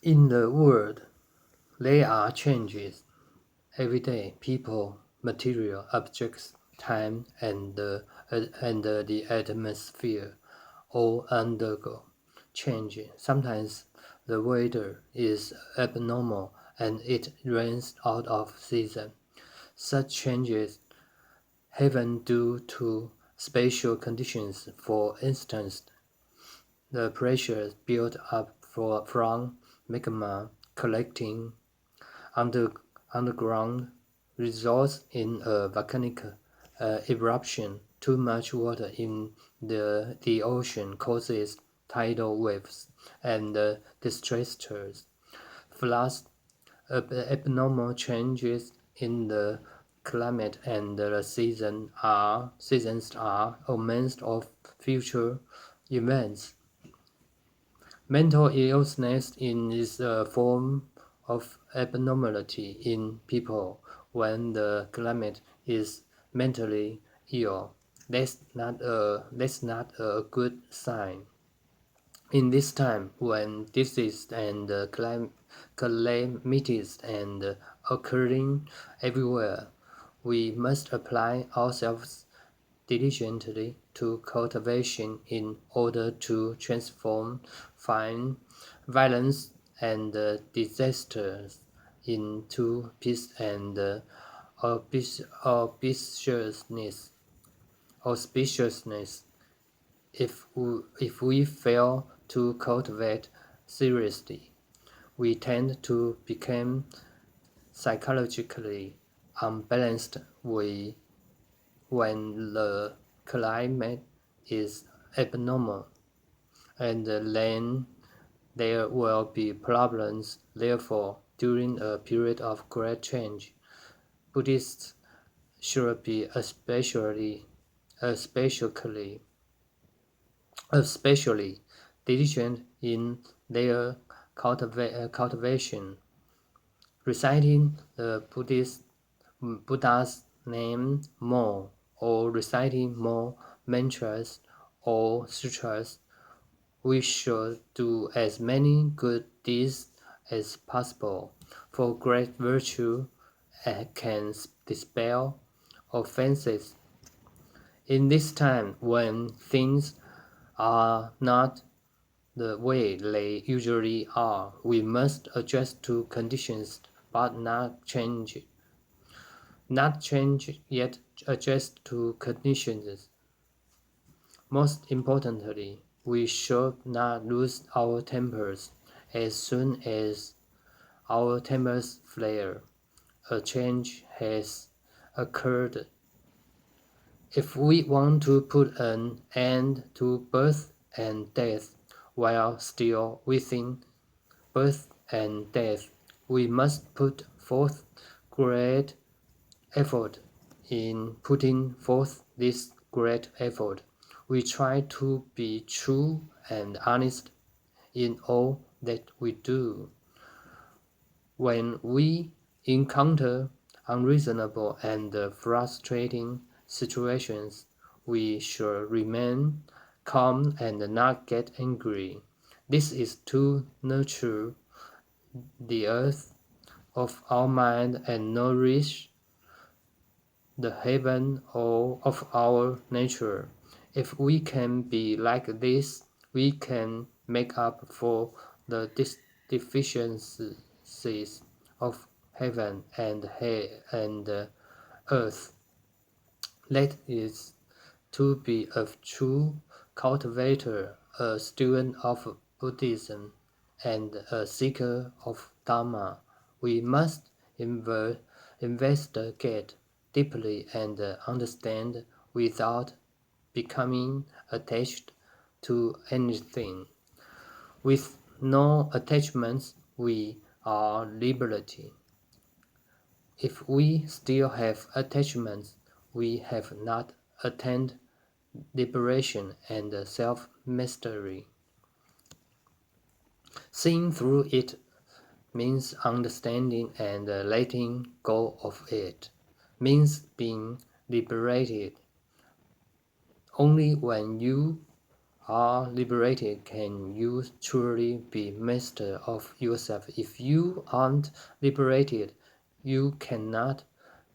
In the world, there are changes every day. People, material, objects, time, and the atmosphere all undergo change. Sometimes the weather is abnormal and it rains out of season. Such changes happen due to spatial conditions. For instance, the pressure built up from magma collecting under, underground results in a volcanic eruption. Too much water in the ocean causes tidal waves and disasters. Floods, abnormal changes in the climate and the seasons are omens of future events. Mental illness is a form of abnormality in people when the climate is mentally ill. That's not a good sign. In this time when disease and calamities and occurring everywhere, we must apply ourselves diligently to cultivation in order to transform violence and disasters into peace and auspiciousness. auspiciousness. If we fail to cultivate seriously, we tend to become psychologically unbalanced when the climate is abnormal, and then there will be problems. Therefore, during a period of great change, Buddhists should be especially diligent in their cultivation, reciting the Buddha's name more, or reciting more mantras or sutras. We should do as many good deeds as possible, for great virtue can dispel offenses. In this time when things are not the way they usually are, we must adjust to conditions but not change. Not change yet adjust to conditions. Most importantly, we should not lose our tempers. As soon as our tempers flare, a change has occurred. If we want to put an end to birth and death while still within birth and death, we must put forth great effort. In putting forth this great effort, we try to be true and honest in all that we do. When we encounter unreasonable and frustrating situations, we should remain calm and not get angry. This is to nurture the earth of our mind and nourish the heaven of our nature. If we can be like this, we can make up for the deficiencies of heaven and earth. That is to be a true cultivator, a student of Buddhism, and a seeker of Dharma. We must investigate deeply and understand without becoming attached to anything. With no attachments, we are liberty. If we still have attachments, we have not attained liberation and self-mastery. Seeing through it means understanding and letting go of it, means being liberated. Only when you are liberated can you truly be master of yourself. If you aren't liberated, you cannot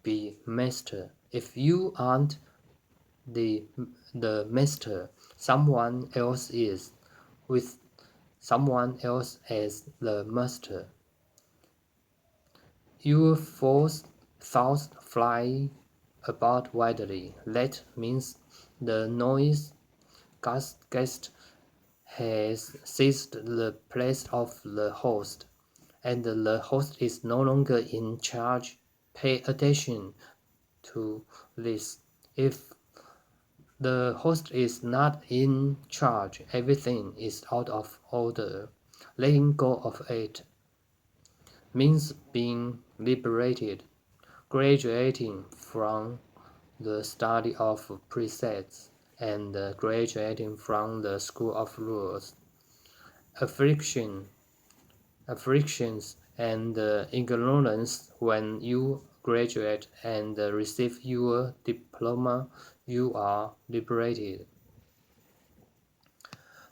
be master. If you aren't the master, someone else is, with someone else as the master. Your thoughts fly about widely. That means the noise guest has seized the place of the host, and the host is no longer in charge. Pay attention to this. If the host is not in charge, everything is out of order. Letting go of it means being liberated, graduating from the study of precepts, and graduating from the school of rules. Afflictions and ignorance. When you graduate and receive your diploma, you are liberated.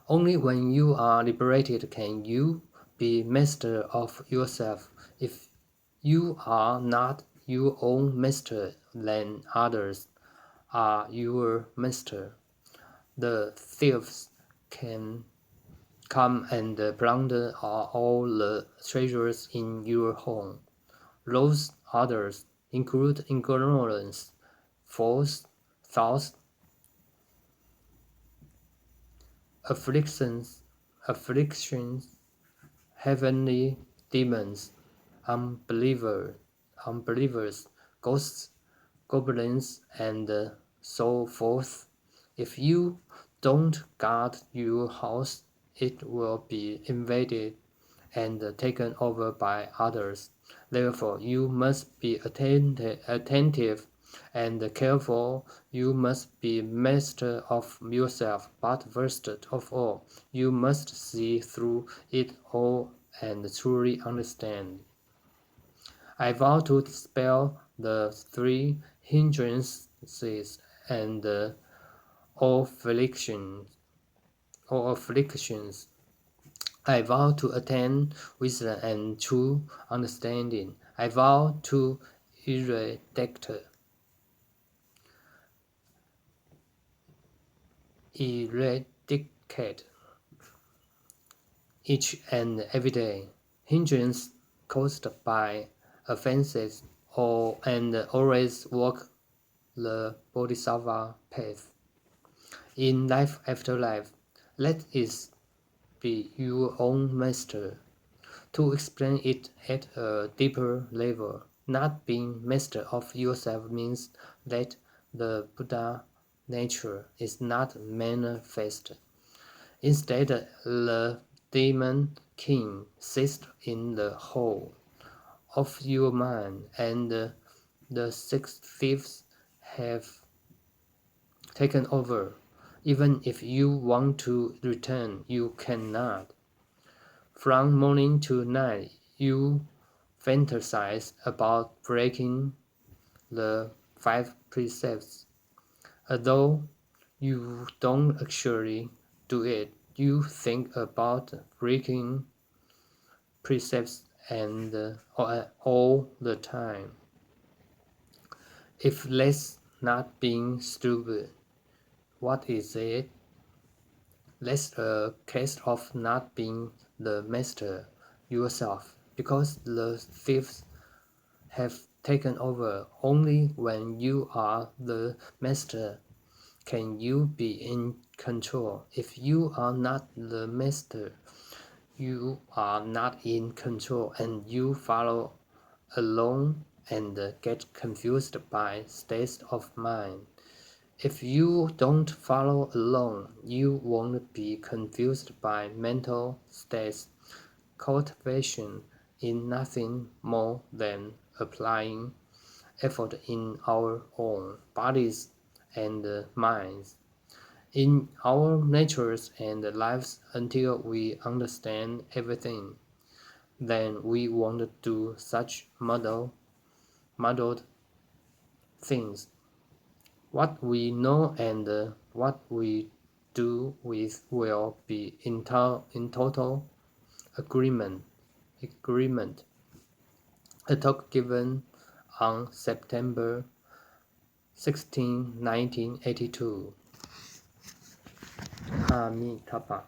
Only when you are liberated can you be master of yourself. If you are not your own master, then others are your master. The thieves can come and plunder all the treasures in your home. Those others include ignorance, false thoughts, afflictions, heavenly demons, unbelievers, ghosts, goblins, and so forth. If you don't guard your house, it will be invaded and taken over by others. Therefore, you must be attentive and careful. You must be master of yourself, but first of all, you must see through it all and truly understand. I vow to dispel the three hindrances and all afflictions. I vow to attain wisdom and true understanding. I vow to eradicate each and every day hindrance caused by offenses, and always walk the Bodhisattva path. In life after life, let it be your own master. To explain it at a deeper level, not being master of yourself means that the Buddha nature is not manifest. Instead, the demon king sits in the whole of your mind, and the six thieves have taken over. Even if you want to return, you cannot. From morning to night, you fantasize about breaking the five precepts. Although you don't actually do it, you think about breaking precepts and all the time. If that's not being stupid, what is it? That's a case of not being the master yourself, because the thieves have taken over. Only when you are the master can you be in control. If you are not the master, you are not in control, and you follow along and get confused by states of mind. If you don't follow along, you won't be confused by mental states. Cultivation is nothing more than applying effort in our own bodies and minds, in our natures and lives until we understand everything. Then we won't do such muddled things. What we know and what we do with will be in total agreement. A talk given on September 16, 1982. 阿弥陀佛。